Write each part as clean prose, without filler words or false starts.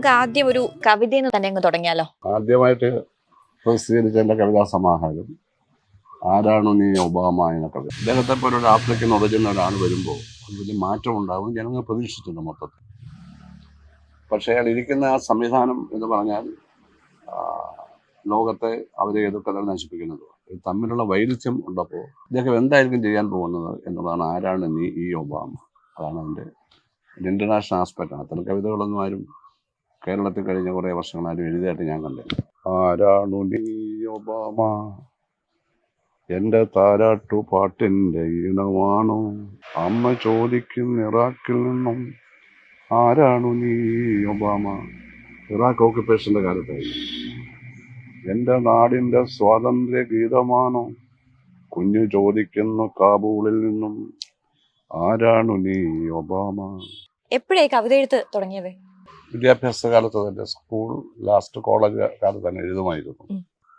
നമുക്ക് ആദ്യം ഒരു കവിതയിൽ നിന്ന് തന്നെ അങ്ങ് തുടങ്ങിയാലോ? ആദ്യമായിട്ട് പ്രസിദ്ധീകരിച്ച എൻ്റെ കവിതാ സമാഹാരം ആരാണു നീ ഒബാമ എന്ന കവിത. ഇദ്ദേഹത്തെ പോലെ ഒരു ആഫ്രിക്കൻ ഒറിജിൻ ഒരാൾ വരുമ്പോൾ വലിയ മാറ്റം ഉണ്ടാകും ജനങ്ങൾ പ്രതീക്ഷിച്ചിട്ടുണ്ട് മൊത്തത്തിൽ. പക്ഷേ അയാൾ ഇരിക്കുന്ന ആ സംവിധാനം എന്ന് പറഞ്ഞാൽ ലോകത്തെ അവരെ എതിർക്കലാണ് നശിപ്പിക്കുന്നത്. ഇത് തമ്മിലുള്ള വൈരുദ്ധ്യം ഉള്ളപ്പോൾ ഇദ്ദേഹം എന്തായിരിക്കും ചെയ്യാൻ പോകുന്നത് എന്നതാണ് ആരാണ് നീ ഈ ഒബാമ. അതാണ് അതിൻ്റെ ഇൻ്റർനാഷണൽ ആസ്പെക്റ്റാണ്. അത്തരം കവിതകളൊന്നും ആരും കേരളത്തിൽ കഴിഞ്ഞ കുറേ വർഷങ്ങളാരും എഴുതിയായിട്ട് ഞാൻ കണ്ടില്ല. ആരാണു നീ ഒബാമ, എൻ്റെ താരാട്ടു പാട്ടിൻ്റെ ഈണമാണോ, അമ്മ ചോദിക്കും ഇറാഖിൽ നിന്നും ആരാണു നീ ഒബാമ. ഇറാഖ് ഓക്കുപ്പേഷൻ്റെ കാലത്തായിരുന്നു. എൻ്റെ നാടിൻ്റെ സ്വാതന്ത്ര്യ ഗീതമാണോ, കുഞ്ഞു ചോദിക്കുന്നു കാബൂളിൽ നിന്നും ആരാണു നീ ഒബാമ. എപ്പോഴേ കവിത എഴുത്ത് തുടങ്ങിയത്? വിദ്യാഭ്യാസ കാലത്ത് തന്നെ, സ്കൂൾ ലാസ്റ്റ് കോളേജ് കാലത്ത് തന്നെ എഴുതുമായിരുന്നു.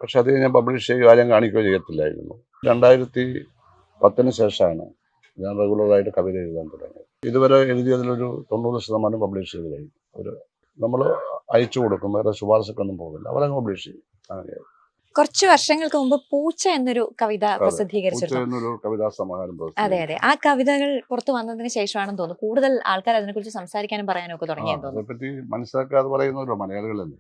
പക്ഷെ അത് ഞാൻ പബ്ലിഷ് ചെയ്യുകയോ ആരും കാണിക്കുകയോ ചെയ്യത്തില്ലായിരുന്നു. 2010 ശേഷമാണ് ഞാൻ റെഗുലറായിട്ട് കവിത എഴുതാൻ തുടങ്ങിയത്. ഇതുവരെ എഴുതിയതിലൊരു 90% പബ്ലിഷ് ചെയ്ത് കഴിഞ്ഞു. നമ്മൾ അയച്ചു കൊടുക്കും, വേറെ ശുപാർശക്കൊന്നും പോകില്ല, അവരങ്ങ് പബ്ലിഷ് ചെയ്യും. അങ്ങനെയായി. കുറച്ച് വർഷങ്ങൾക്ക് മുമ്പ് പൂച്ച എന്നൊരു കവിത പ്രസിദ്ധീകരിച്ചിരുന്നു. എന്നൊരു കവിതാ സമാഹാരം. അതെ അതെ, ആ കവിതകൾ പുറത്തു വന്നതിന് ശേഷമാണെന്ന് തോന്നുന്നു കൂടുതൽ ആൾക്കാർ അതിനെക്കുറിച്ച് സംസാരിക്കാനും പറയാനും ഒക്കെ തുടങ്ങിയെന്ന് തോന്നുന്നു. അതേപ്പറ്റി മനസ്സിലാക്കാതെ പറയുന്നവരോ മലയാളികളല്ലേ.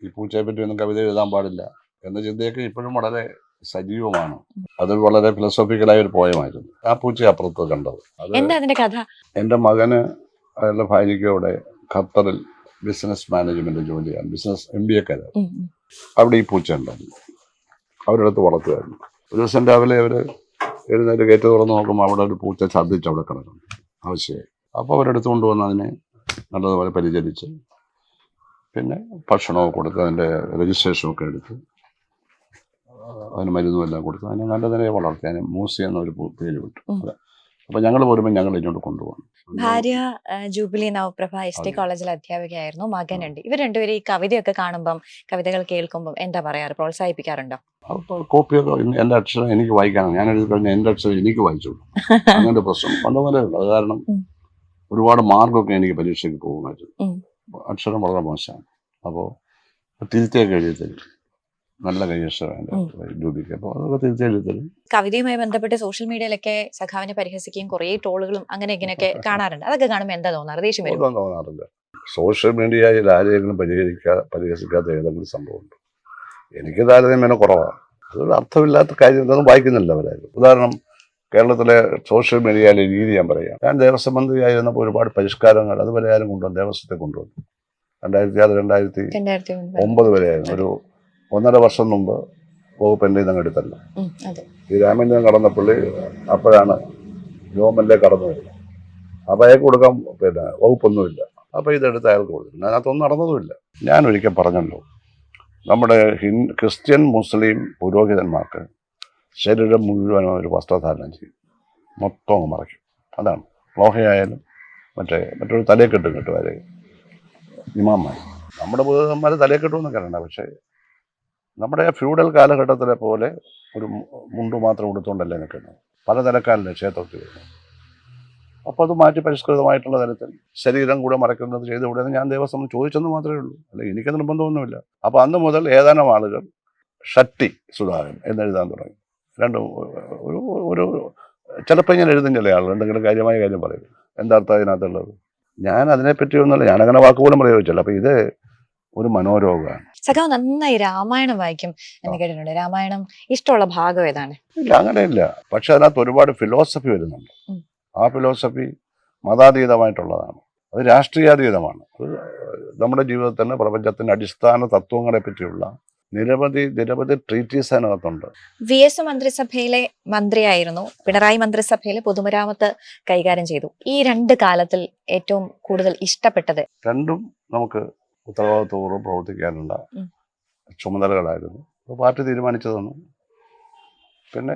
ഈ പൂച്ചയെ പറ്റി ഒന്നും കവിത എഴുതാൻ പാടില്ല എന്ന ചിന്തയൊക്കെ ഇപ്പോഴും വളരെ സജീവമാണ്. അത് വളരെ ഫിലോസോഫിക്കലായ ഒരു പോയമായിരുന്നു. ആ പൂച്ച അപ്പുറത്ത് കണ്ടത്. എന്താ അതിന്റെ കഥ? എൻ്റെ മകന് അയാളുടെ ഭാര്യയ്ക്കോടെ ഖത്തറിൽ ബിസിനസ് മാനേജ്മെന്റ് ജോലിയാണ്, ബിസിനസ് MBA-ക്കാരാണ്. അവിടെ ഈ പൂച്ച ഉണ്ടായിരുന്നു. അവരുടെ അടുത്ത് വളർത്തുമായിരുന്നു. ഒരു ദിവസം രാവിലെ അവർ എഴുന്നേറ്റ് ഗേറ്റ് തുറന്ന് നോക്കുമ്പോൾ അവിടെ ഒരു പൂച്ച ഛർദ്ദിച്ച് അവിടെ കിടക്കുന്നു ആവശ്യമായി. അപ്പോൾ അവരെടുത്ത് കൊണ്ടുവന്ന് അതിനെ നല്ലതുപോലെ പരിചരിച്ച് പിന്നെ ഭക്ഷണമൊക്കെ കൊടുത്ത് അതിൻ്റെ രജിസ്ട്രേഷനൊക്കെ എടുത്ത് അതിന് മരുന്നും എല്ലാം കൊടുത്ത് അതിനെ നല്ല നിലയെ വളർത്തി. അതിന് മൂസി എന്നൊരു പേര് വിട്ടു. അപ്പം ഞങ്ങൾ പോരുമ്പോൾ ഞങ്ങൾ ഇങ്ങോട്ട് കൊണ്ടുപോകണം. ഭാര്യ ജൂബിലി നവപ്രഭ ST കോളേജിൽ അധ്യാപികയായിരുന്നു. മകനുണ്ട്. ഇവർ രണ്ടുപേരും ഈ കവിതയൊക്കെ കാണുമ്പം, കവിതകൾ കേൾക്കുമ്പം എന്താ പറയാറ്? പ്രോത്സാഹിപ്പിക്കാറുണ്ടോ? അപ്പോൾ കോപ്പിയൊക്കെ എൻ്റെ അക്ഷരം എനിക്ക് വായിക്കാനാണ്. ഞാൻ എഴുതി കഴിഞ്ഞാൽ എൻ്റെ അക്ഷരം എനിക്ക് വായിച്ചു. അങ്ങനത്തെ പ്രശ്നം പണ്ടുപോലെ ഉള്ളു. അത് കാരണം ഒരുപാട് മാർക്കൊക്കെ എനിക്ക് പരീക്ഷയ്ക്ക് പോകുമായിരുന്നു. അക്ഷരം വളരെ മോശമാണ്. അപ്പോൾ തിരുത്തിയൊക്കെ എഴുതി തരും. നല്ല കൈയക്ഷരമാണ് രൂപിക്ക്. അപ്പോൾ അതൊക്കെ തിരിച്ച് എഴുതി തരും. കവിതയുമായി ബന്ധപ്പെട്ട് സോഷ്യൽ മീഡിയയിലൊക്കെ സഖാവിനെ പരിഹസിക്കുകയും കുറേ ട്രോളുകളും അങ്ങനെ ഇങ്ങനെയൊക്കെ കാണാറുണ്ട്. അതൊക്കെ കാണുമ്പോൾ എന്താ തോന്നാറ്? ദേഷ്യം വരും? ഒന്നും തോന്നാറില്ല. സോഷ്യൽ മീഡിയയിൽ ആരെങ്കിലും പരിഹസിക്കാത്ത ഏതെങ്കിലും സംഭവമുണ്ട്? എനിക്ക് താരതമ്യേന കുറവാണ്. അതൊരു അർത്ഥമില്ലാത്ത കാര്യം ഇതൊന്നും വായിക്കുന്നില്ല അവരാരും. ഉദാഹരണം, കേരളത്തിലെ സോഷ്യൽ മീഡിയയിലെ രീതി ഞാൻ പറയാം. ഞാൻ ദേവസ്വം മന്ത്രിയായിരുന്നപ്പോൾ ഒരുപാട് പരിഷ്കാരങ്ങൾ അതുവരെ ആരും കൊണ്ടുവന്നു, ദേവസ്വത്തെ കൊണ്ടുവന്നു. 2009 വരെയായിരുന്നു. ഒരു 1.5 വർഷം മുമ്പ് വകുപ്പ് എൻ്റെ ഇതങ്ങ് എടുത്തല്ല. ഈ രാമേന്ദ്രൻ കടന്നപ്പള്ളി അപ്പോഴാണ് ഗവൺമെന്റിലെ കടന്നു വരുന്നത്. അപ്പം അയാൾക്ക് കൊടുക്കാൻ വകുപ്പൊന്നുമില്ല. അപ്പം ഇതെടുത്ത് അയാൾക്ക് കൊടുത്തില്ല. അതിനകത്തൊന്നും നടന്നതുമില്ല. ഞാൻ ഒരിക്കൽ പറഞ്ഞല്ലോ, നമ്മുടെ ക്രിസ്ത്യൻ മുസ്ലിം പുരോഹിതന്മാർക്ക് ശരീരം മുഴുവനും ഒരു വസ്ത്രധാരണം ചെയ്യും, മൊത്തം അങ്ങ് മറയ്ക്കും. അതാണ് ലോഹയായാലും മറ്റൊരു തലയെക്കെട്ടും കിട്ടുമാരെ ഇമാന്മാർ. നമ്മുടെ പുരോഹിതന്മാർ തലയെക്കെട്ടുമെന്നൊക്കെ അറിയണ്ട. പക്ഷേ നമ്മുടെ ഫ്യൂഡൽ കാലഘട്ടത്തിലെ പോലെ ഒരു മുണ്ടു മാത്രം ഉടുത്തുകൊണ്ടല്ലേ നിൽക്കുന്നത്. പല തരക്കാരല്ലേ ക്ഷേത്രത്തിൽ വരുന്നത്. അപ്പോൾ അത് മാറ്റി പരിഷ്കൃതമായിട്ടുള്ള തരത്തിൽ ശരീരം കൂടെ മറയ്ക്കുന്നത് ചെയ്തുകൂടെയെന്ന് ഞാൻ ദേവസ്വം ചോദിച്ചെന്ന് മാത്രമേ ഉള്ളൂ. അല്ലെങ്കിൽ എനിക്ക് നിർബന്ധമൊന്നുമില്ല. അപ്പോൾ അന്ന് മുതൽ ഏതാനും ആളുകൾ ഷട്ടി സുധാകരൻ എന്നെഴുതാൻ തുടങ്ങി. രണ്ടും ഒരു ചിലപ്പോൾ ഞാൻ എഴുതും. ചില ആളുകൾ എന്തെങ്കിലും കാര്യമായ കാര്യം പറയും. എന്താർത്ഥം അതിനകത്തുള്ളത്? ഞാൻ അതിനെപ്പറ്റിയൊന്നുമല്ല, ഞാനങ്ങനെ വാക്കുപോലും പ്രയോഗിച്ചില്ല. അപ്പോൾ ഇത് ഒരു മനോരോഗമാണ്. സഖാവ് നന്നായി രാമായണം വായിക്കും എന്ന് കേട്ടിട്ടുണ്ട്. രാമായണം ഇഷ്ടമുള്ള ഭാഗം ഏതാണ്? ഇല്ല, അങ്ങനെയില്ല. പക്ഷെ അതിനകത്ത് ഒരുപാട് ഫിലോസഫി വരുന്നുണ്ട്. ആ ഫിലോസഫി മതാതീതമായിട്ടുള്ളതാണ്, അത് രാഷ്ട്രീയാതീതമാണ്. അത് നമ്മുടെ ജീവിതത്തിന്, പ്രപഞ്ചത്തിന്റെ അടിസ്ഥാന തത്വങ്ങളെ പറ്റിയുള്ള നിരവധി ട്രീറ്റീസ് അതിനകത്തുണ്ട്. VS മന്ത്രിസഭയിലെ മന്ത്രിയായിരുന്നു. പിണറായി മന്ത്രിസഭയിലെ പൊതുമരാമത്ത് കൈകാര്യം ചെയ്തു. ഈ രണ്ട് കാലത്തിൽ ഏറ്റവും കൂടുതൽ ഇഷ്ടപ്പെട്ടത്? രണ്ടും നമുക്ക് ഉത്തരവാദിത്വപൂർവ്വം പ്രവർത്തിക്കാനുള്ള ചുമതലകളായിരുന്നു. അപ്പോൾ പാർട്ടി തീരുമാനിച്ചതൊന്നും പിന്നെ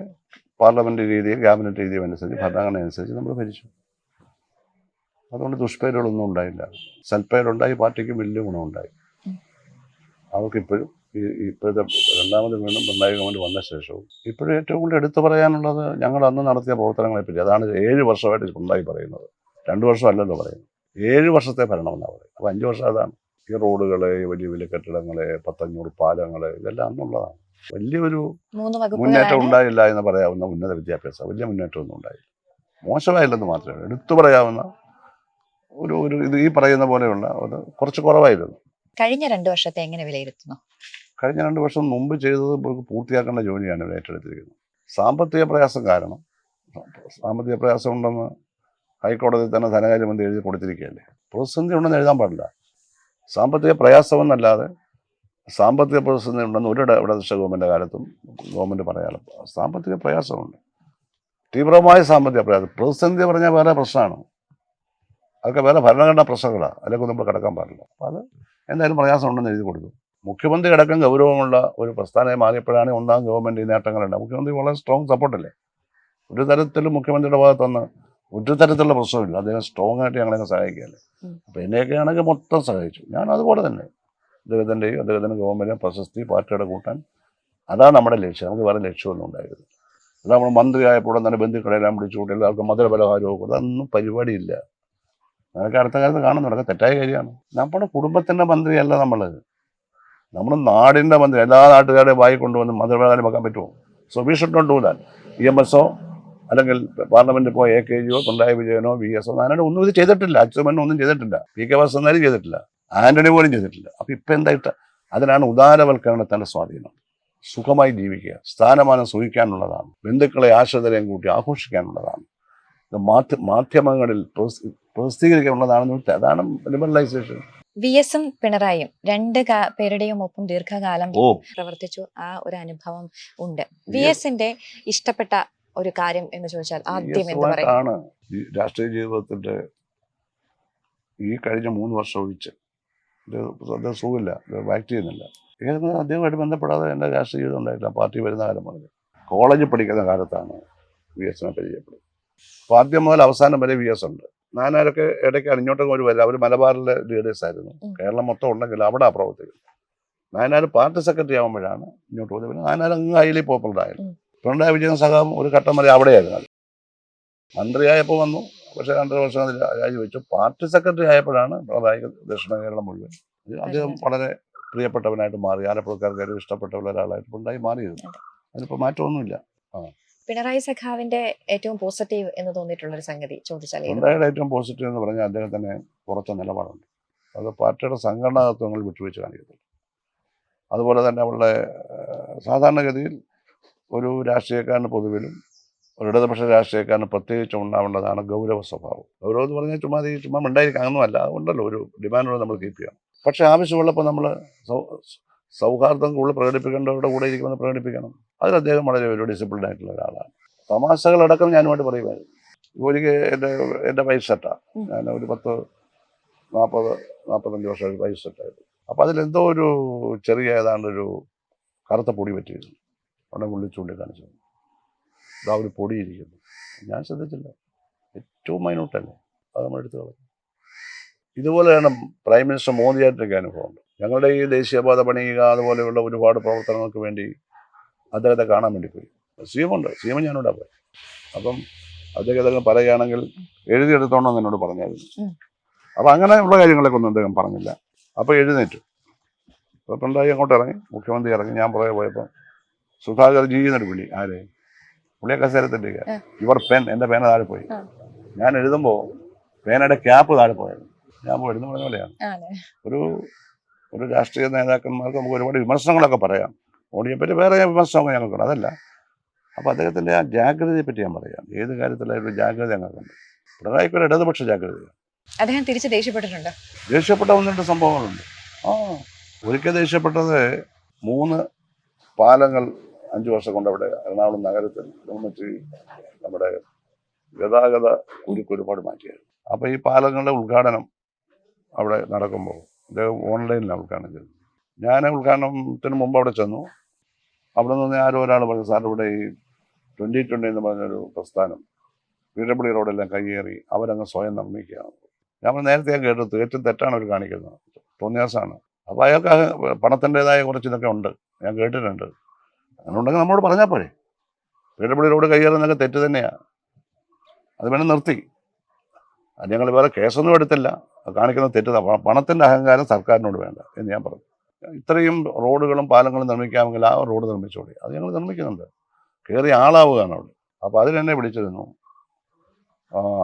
പാർലമെന്റ് രീതിയും ക്യാബിനറ്റ് രീതിയും അനുസരിച്ച്, ഭരണഘടന അനുസരിച്ച് നമ്മൾ ഭരിച്ചു. അതുകൊണ്ട് ദുഷ്പേരുകളൊന്നും ഉണ്ടായില്ല. സൽപ്പേരുണ്ടായി. പാർട്ടിക്ക് വലിയ ഗുണമുണ്ടായി. അവർക്കിപ്പോഴും ഇപ്പോഴത്തെ രണ്ടാമത് വീണ്ടും പിണറായി ഗവൺമെന്റ് വന്ന ശേഷവും ഇപ്പോഴും ഏറ്റവും കൂടുതൽ എടുത്തു പറയാനുള്ളത് ഞങ്ങൾ അന്ന് നടത്തിയ പ്രവർത്തനങ്ങളെപ്പറ്റി. അതാണ് 7 വർഷമായിട്ട് പിണറായി പറയുന്നത്. 2 വർഷം അല്ലല്ലോ പറയുന്നത്. 7 വർഷത്തെ ഭരണമെന്നാണ് പറയുന്നത്. അപ്പോൾ 5 വർഷം അതാണ്. ഈ റോഡുകള്, ഈ വലിയ വലിയ കെട്ടിടങ്ങള്, 500 പാലങ്ങള്, ഇതെല്ലാം അന്നുള്ളതാണ്. വലിയൊരു 3 മുന്നേറ്റം വകുപ്പുകളാണ്. ഉണ്ടായില്ല എന്ന് പറയാവുന്ന ഉന്നത വിദ്യാഭ്യാസം വലിയ മുന്നേറ്റമൊന്നും ഉണ്ടായില്ല. മോശമായില്ലെന്ന് മാത്രമേ എടുത്തു പറയാവുന്ന ഒരു ഇത് ഈ പറയുന്ന പോലെയുള്ള ഒരു കുറച്ച് കുറവായിരുന്നു. കഴിഞ്ഞ 2 വർഷത്തെ എങ്ങനെ വിലയിരുത്തുന്നു? കഴിഞ്ഞ 2 വർഷം മുമ്പ് ചെയ്തത് നമുക്ക് പൂർത്തിയാക്കേണ്ട ജോലിയാണ് ഇവർ ഏറ്റെടുത്തിരിക്കുന്നത്. സാമ്പത്തിക പ്രയാസം കാരണം, സാമ്പത്തിക പ്രയാസം ഉണ്ടെന്ന് ഹൈക്കോടതി തന്നെ ധനകാര്യമന്ത്രി എഴുതി കൊടുത്തിരിക്കുകയല്ലേ. പ്രതിസന്ധി ഉണ്ടെന്ന് എഴുതാൻ പാടില്ല. സാമ്പത്തിക പ്രയാസമെന്നല്ലാതെ സാമ്പത്തിക പ്രതിസന്ധി ഉണ്ടെന്ന് ഒരു ഇടതുപക്ഷ ഗവൺമെൻറ് കാലത്തും ഗവൺമെൻറ് പറയാറ്. സാമ്പത്തിക പ്രയാസമുണ്ട്, തീവ്രമായ സാമ്പത്തിക പ്രയാസം. പ്രതിസന്ധി പറഞ്ഞാൽ വേറെ പ്രശ്നമാണ്, അതൊക്കെ വേറെ ഭരണഘടനാ പ്രശ്നങ്ങളാണ്, അതിലേക്ക് നമ്മൾ കിടക്കാൻ പാടില്ല. അപ്പോൾ അത് എന്തായാലും പ്രയാസം ഉണ്ടെന്ന് എഴുതി കൊടുത്തു. മുഖ്യമന്ത്രി അടക്കം ഗൗരവമുള്ള ഒരു പ്രസ്ഥാനമായി മാറിയപ്പോഴാണ് ഒന്നാം ഗവൺമെൻറ് ഈ നേട്ടങ്ങളുണ്ട്. മുഖ്യമന്ത്രി വളരെ സ്ട്രോങ് സപ്പോർട്ടല്ലേ. ഒരു തരത്തിലും മുഖ്യമന്ത്രിയുടെ ഭാഗത്തുനിന്ന് ഒരു തരത്തിലുള്ള പ്രശ്നമില്ല. അദ്ദേഹം സ്ട്രോങ് ആയിട്ട് ഞങ്ങളെയൊക്കെ സഹായിക്കുകയല്ലേ. അപ്പോൾ എന്നെയൊക്കെ ആണെങ്കിൽ മൊത്തം സഹായിച്ചു. ഞാൻ അതുപോലെ തന്നെ അദ്ദേഹത്തിൻ്റെയും അദ്ദേഹത്തിൻ്റെ ഗവൺമെൻറ് പ്രശസ്തി പാർട്ടിയുടെ കൂട്ടാൻ, അതാണ് നമ്മുടെ ലക്ഷ്യം. നമുക്ക് വേറെ ലക്ഷ്യമൊന്നും ഉണ്ടായിരുന്നു. അത് നമ്മൾ മന്ത്രിയായപ്പോൾ തന്നെ ബന്ധുക്കളെല്ലാം വിളിച്ചുകൂട്ടി എല്ലാവർക്കും മധുരപലഹാരവും കൊടുക്കും. അതൊന്നും പരിപാടിയില്ല. അതൊക്കെ അടുത്ത കാലത്ത് കാണുന്നുണ്ട്, തെറ്റായ കാര്യമാണ്. നമ്മുടെ കുടുംബത്തിൻ്റെ മന്ത്രിയല്ല നമ്മൾ നാടിൻ്റെ മന്ത്രി. എല്ലാ നാട്ടുകാരുടെയും വായി കൊണ്ടുവന്ന് മധുരപലഹാരം വെക്കാൻ പറ്റുമോ? So we should not do that. EMS അല്ലെങ്കിൽ പാർലമെന്റിൽ പോയ AKG പിണറായി വിജയനോ VS ഞാനോട് ഒന്നും ഇത് ചെയ്തിട്ടില്ല. അച്യുതമേനോ ഒന്നും ചെയ്തിട്ടില്ല. PK വാസുദേവനും ചെയ്തിട്ടില്ല. ആന്റണി പോലും ചെയ്തിട്ടില്ല. അപ്പം ഇപ്പം എന്തായിട്ട് അതിനാണ് ഉദാരവൽക്കരണത്തിൻ്റെ സ്വാധീനം. സുഖമായി ജീവിക്കുക, സ്ഥാനമാനം സൂഹിക്കാനുള്ളതാണ്, ബന്ധുക്കളെ ആശ്രിതരെയും കൂട്ടി ആഘോഷിക്കാനുള്ളതാണ്, ഇത് മാധ്യമങ്ങളിൽ പ്രസിദ്ധീകരിക്കാനുള്ളതാണെന്ന് വെച്ചാൽ അതാണ് ലിബറലൈസേഷൻ. VS ഉം പിണറായിയും 2 പേരുടെയും ഒപ്പം ദീർഘകാലം പ്രവർത്തിച്ചു. ആ ഒരു അനുഭവം ഉണ്ട്. VSന്റെ ഇഷ്ടപ്പെട്ട ഒരു കാര്യം എന്ന് ചോദിച്ചാൽ ആദ്യം എന്ത് പറയും? ആണ് ഈ രാഷ്ട്രീയ ജീവിതത്തിന്റെ ഈ കഴിഞ്ഞ 3 വർഷം ഒഴിച്ച് അദ്ദേഹം സുഖമില്ല, ആക്ട് ചെയ്യുന്നില്ല. അദ്ദേഹമായിട്ട് ബന്ധപ്പെടാതെ എൻ്റെ രാഷ്ട്രീയ ജീവിതം ഉണ്ടായിട്ടില്ല. പാർട്ടി വരുന്ന കാലം മുതൽ കോളേജിൽ പഠിക്കുന്ന കാലത്താണ് VSനെ പരിചയപ്പെടുന്നത്. അപ്പോൾ ആദ്യം മുതൽ അവസാനം വരെ VS ഉണ്ട്. നാനാരൊക്കെ ഇടയ്ക്കാണ് ഇങ്ങോട്ടൊക്കെ ഒരു വരില്ല. അവർ മലബാറിലെ ലീഡേഴ്സ് ആയിരുന്നു. കേരളം മൊത്തം ഉണ്ടെങ്കിൽ അവിടെ ആ പ്രവർത്തിക്കുന്നത്. നായനാർ പാർട്ടി സെക്രട്ടറി ആകുമ്പോഴാണ് ഇങ്ങോട്ട് പോകുന്നത്. പിന്നെ നായനാർ അങ്ങ് ഹൈലി പോപ്പുലറായിരുന്നു. പിണറായി വിജയൻ സഖാവും ഒരു ഘട്ടം വരെ അവിടെയായിരുന്നു. മന്ത്രിയായപ്പോൾ വന്നു, പക്ഷേ 2.5 വർഷം അതിൽ രാജിവെച്ചു. പാർട്ടി സെക്രട്ടറി ആയപ്പോഴാണ് പിണറായി ദക്ഷിണ കേരളം മുഴുവൻ അദ്ദേഹം വളരെ പ്രിയപ്പെട്ടവനായിട്ട് മാറി. ആലപ്പുഴക്കാർക്ക് ഇഷ്ടപ്പെട്ട ഒരാളായിട്ട് പിണറായി മാറിയിരുന്നു. അതിനിപ്പോൾ മാറ്റമൊന്നുമില്ല. പിണറായി സഖാവിന്റെ ഏറ്റവും പോസിറ്റീവ് എന്ന് തോന്നിയിട്ടുള്ള ഒരു സംഗതി ചോദിച്ചാൽ പിണറായിയുടെ ഏറ്റവും പോസിറ്റീവ് എന്ന് പറഞ്ഞാൽ അദ്ദേഹത്തിന് കുറച്ച നിലപാടുണ്ട്. അത് പാർട്ടിയുടെ സംഘടനാതത്വങ്ങൾ വിട്ടുവെച്ച് കാണിക്കത്തില്ല. അതുപോലെ തന്നെ അവളുടെ സാധാരണഗതിയിൽ ഒരു രാഷ്ട്രീയക്കാരന് പൊതുവിലും ഒരു ഇടതുപക്ഷ രാഷ്ട്രീയക്കാരന് പ്രത്യേകിച്ചും ഉണ്ടാവേണ്ടതാണ് ഗൗരവ സ്വഭാവം. ഗൗരവം എന്ന് പറഞ്ഞാൽ ചുമ്മാ ഉണ്ടായിരിക്കും, അങ്ങനെയല്ല. അതുകൊണ്ടല്ലോ ഒരു ഡിമാൻഡോട് നമ്മൾ കീപ്പ് ചെയ്യണം. പക്ഷേ ആവശ്യമുള്ളപ്പോൾ നമ്മൾ സൗഹാർദ്ദം കൂടുതൽ പ്രകടിപ്പിക്കേണ്ടവരുടെ കൂടെ ഇരിക്കുമെന്ന് പ്രകടിപ്പിക്കണം. അതിൽ അദ്ദേഹം വളരെ ഒരു ഡിസിപ്ലിൻഡ് ആയിട്ടുള്ള ഒരാളാണ്. തമാശകളടക്കം ഞാനുമായിട്ട് പറയുമായിരുന്നു. ഒരിക്കൽ എൻ്റെ വൈഫ് സെറ്റാണ്. ഞാൻ ഒരു 40-45 വർഷം വൈഫ് സെറ്റായിരുന്നു. അപ്പോൾ അതിലെന്തോ ഒരു ചെറിയ ഏതാണ്ടൊരു കറുത്ത പൊടി പറ്റിയിരുന്നു. അവിടെ വിളിച്ചുകൊണ്ട് കാണിച്ചു, ഇതാ ഒരു പൊടിയിരിക്കുന്നു. ഞാൻ ശ്രദ്ധിച്ചില്ല, ഏറ്റവും മൈന്യൂട്ടല്ലേ, അത് നമ്മൾ എടുത്തു കളഞ്ഞു. ഇതുപോലെയാണ് പ്രൈം മിനിസ്റ്റർ മോദിയായിട്ടൊക്കെ അനുഭവമുണ്ട്. ഞങ്ങളുടെ ഈ ദേശീയപാത പണിയുക അതുപോലെയുള്ള ഒരുപാട് പ്രവർത്തനങ്ങൾക്ക് വേണ്ടി അദ്ദേഹത്തെ കാണാൻ വേണ്ടി പോയി. CM ഞാനിവിടെ പോയി. അപ്പം അദ്ദേഹം പറയുകയാണെങ്കിൽ എഴുതിയെടുത്തോണ്ടെന്ന് എന്നോട് പറഞ്ഞായിരുന്നു. അപ്പം അങ്ങനെയുള്ള കാര്യങ്ങളൊക്കെ ഒന്നും അദ്ദേഹം പറഞ്ഞില്ല. അപ്പോൾ എഴുന്നേറ്റു. അപ്പോൾ പിണറായി അങ്ങോട്ട് ഇറങ്ങി, മുഖ്യമന്ത്രി ഇറങ്ങി. ഞാൻ പുറകെ പോയപ്പോൾ സുധാകർ എന്നൊരു വിളി. ആരെ? പുള്ളിയെ കസേരത്തിൻ്റെ യുവർ പെൻ, എൻ്റെ പേന താഴെ പോയി. ഞാൻ എഴുതുമ്പോൾ പേനയുടെ ക്യാപ്പ് താഴെ പോയത്. ഞാൻ പോയിരുന്നു പറഞ്ഞ പോലെയാണ്. ഒരു രാഷ്ട്രീയ നേതാക്കന്മാർക്ക് നമുക്ക് ഒരുപാട് വിമർശനങ്ങളൊക്കെ പറയാം. മോഡിയെ പറ്റി വേറെ വിമർശനമൊക്കെ ഞങ്ങൾക്കുണ്ട്, അതല്ല. അപ്പോൾ അദ്ദേഹത്തിൻ്റെ ആ ജാഗ്രതയെ പറ്റി ഞാൻ പറയാം. ഏത് കാര്യത്തിലായാലും ജാഗ്രത ഞങ്ങൾക്കുണ്ട്. പിണറായിക്ക് ഒരു ഇടതുപക്ഷ ജാഗ്രതയാണ്. അദ്ദേഹം തിരിച്ച് ദേഷ്യപ്പെട്ടിട്ടുണ്ട്. ദേഷ്യപ്പെട്ട 1-2 സംഭവങ്ങളുണ്ട്. ഒരിക്കൽ ദേഷ്യപ്പെട്ടത് 3 പാലങ്ങൾ 5 വർഷം കൊണ്ട് അവിടെ എറണാകുളം നഗരത്തിൽ നിർമ്മിച്ച് നമ്മുടെ ഗതാഗത കുരുക്ക് ഒരുപാട് മാറ്റിയായിരുന്നു. അപ്പോൾ ഈ പാലങ്ങളുടെ ഉദ്ഘാടനം അവിടെ നടക്കുമ്പോൾ അദ്ദേഹം ഓൺലൈനിലാണ് ഉദ്ഘാടനം ചെയ്തത്. ഞാൻ ഉദ്ഘാടനത്തിന് മുമ്പ് അവിടെ ചെന്നു. അവിടെ നിന്ന് ആരോ ഒരാൾ പറഞ്ഞു, സാർ ഇവിടെ ഈ 2020 എന്ന് പറഞ്ഞൊരു പ്രസ്ഥാനം PW റോഡെല്ലാം കയ്യേറി അവരങ്ങ് സ്വയം നിർമ്മിക്കുകയാണ്. ഞാൻ നേരത്തെ കേട്ടു, തികച്ചും തെറ്റാണ് അവർ കാണിക്കുന്നത്, തോന്നിയാസാണ്. അപ്പോൾ അയാൾക്ക് പണത്തിൻ്റെതായ കുറച്ച് ഇതൊക്കെ ഉണ്ട്, ഞാൻ കേട്ടിട്ടുണ്ട്. അങ്ങനെ ഉണ്ടെങ്കിൽ നമ്മളോട് പറഞ്ഞാൽ പോരെ. PW റോഡ് കയ്യേറുന്നതൊക്കെ തെറ്റ് തന്നെയാണ്, അത് വേണം നിർത്തി. അത് ഞങ്ങൾ വേറെ കേസൊന്നും എടുത്തില്ല. കാണിക്കുന്ന തെറ്റ് പണത്തിൻ്റെ അഹങ്കാരം സർക്കാരിനോട് വേണ്ട എന്ന് ഞാൻ പറഞ്ഞു. ഇത്രയും റോഡുകളും പാലങ്ങളും നിർമ്മിക്കാമെങ്കിൽ ആ റോഡ് നിർമ്മിച്ചോളി. അത് ഞങ്ങൾ നിർമ്മിക്കുന്നുണ്ട്. കയറി ആളാവുകയാണ് അവിടെ. അപ്പോൾ അതിനെന്നെ വിളിച്ചിരുന്നു.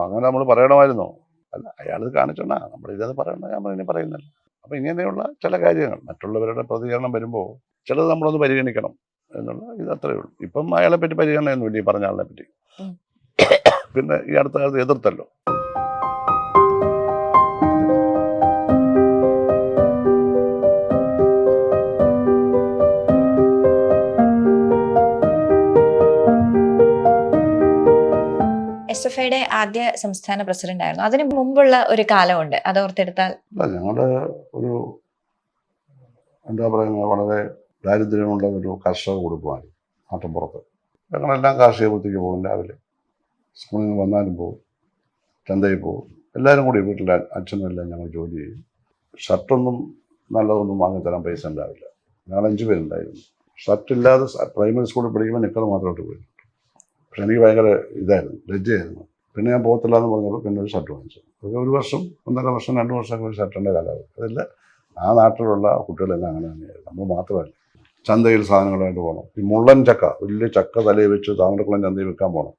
അങ്ങനെ നമ്മൾ പറയണമായിരുന്നോ? അല്ല, അയാൾ കാണിച്ചോണ്ടാ നമ്മളിത് പറയണ്ട. ഞാൻ ഇനി പറയുന്നില്ല. അപ്പോൾ ഇങ്ങനെയുള്ള ചില കാര്യങ്ങൾ മറ്റുള്ളവരുടെ പ്രതികരണം വരുമ്പോൾ ചിലത് നമ്മളൊന്ന് പരിഗണിക്കണം എന്നുള്ള ഇത് അത്രയേ ഉള്ളൂ. ഇപ്പം അയാളെ പറ്റി പരിഗണനയൊന്നുമില്ല, ഈ പറഞ്ഞ ആളിനെ പറ്റി. പിന്നെ ഈ അടുത്ത കാലത്ത് എതിർത്തല്ലോ. SFIയുടെ ആദ്യ സംസ്ഥാന പ്രസിഡന്റ് ആയിരുന്നു. അതിന് മുമ്പുള്ള ഒരു കാലമുണ്ട്, അത് ഓർത്തെടുത്താൽ. ഞങ്ങളുടെ ഒരു എന്താ പറയുന്നത്, വളരെ ദാരിദ്ര്യമുള്ള ഒരു കർഷക കുടുംബമാണ് നാട്ടിൻപുറത്ത്. ഞങ്ങളെല്ലാം കാർഷിക വൃത്തിക്ക് പോകും. രാവിലെ സ്കൂളിൽ നിന്ന് വന്നാലും പോകും, ചന്തയിൽ പോകും. എല്ലാവരും കൂടി വീട്ടിലെ അച്ഛനും എല്ലാം ഞങ്ങൾ ജോലി ചെയ്യും. ഷർട്ടൊന്നും നല്ലതൊന്നും വാങ്ങിത്തരാൻ പൈസ ഉണ്ടാവില്ല. ഞങ്ങൾ 5 പേരുണ്ടായിരുന്നു. ഷർട്ടില്ലാതെ പ്രൈമറി സ്കൂളിൽ പഠിക്കുമ്പോൾ നിക്കർ മാത്രമായിട്ട് പോയി. പക്ഷെ എനിക്ക് ഭയങ്കര ഇതായിരുന്നു, ലജ്ജയായിരുന്നു. പിന്നെ ഞാൻ പോകത്തില്ല എന്ന് പറഞ്ഞപ്പോൾ പിന്നെ ഒരു ഷർട്ട് വാങ്ങിച്ചു. അതൊക്കെ 1 വർഷം, 1.5 വർഷം, 2 വർഷമൊക്കെ ഒരു ഷർട്ടിൻ്റെ കാലാവധി. അതെല്ലാം ആ നാട്ടിലുള്ള കുട്ടികളെല്ലാം അങ്ങനെ തന്നെയായിരുന്നു. നമ്മൾ മാത്രമല്ല. ചന്തയിൽ സാധനങ്ങളായിട്ട് പോകണം. ഈ മുള്ളൻ ചക്ക, വലിയ ചക്ക തലയിൽ വെച്ച് താമരക്കുളം ചന്തയിൽ വിൽക്കാൻ പോകണം.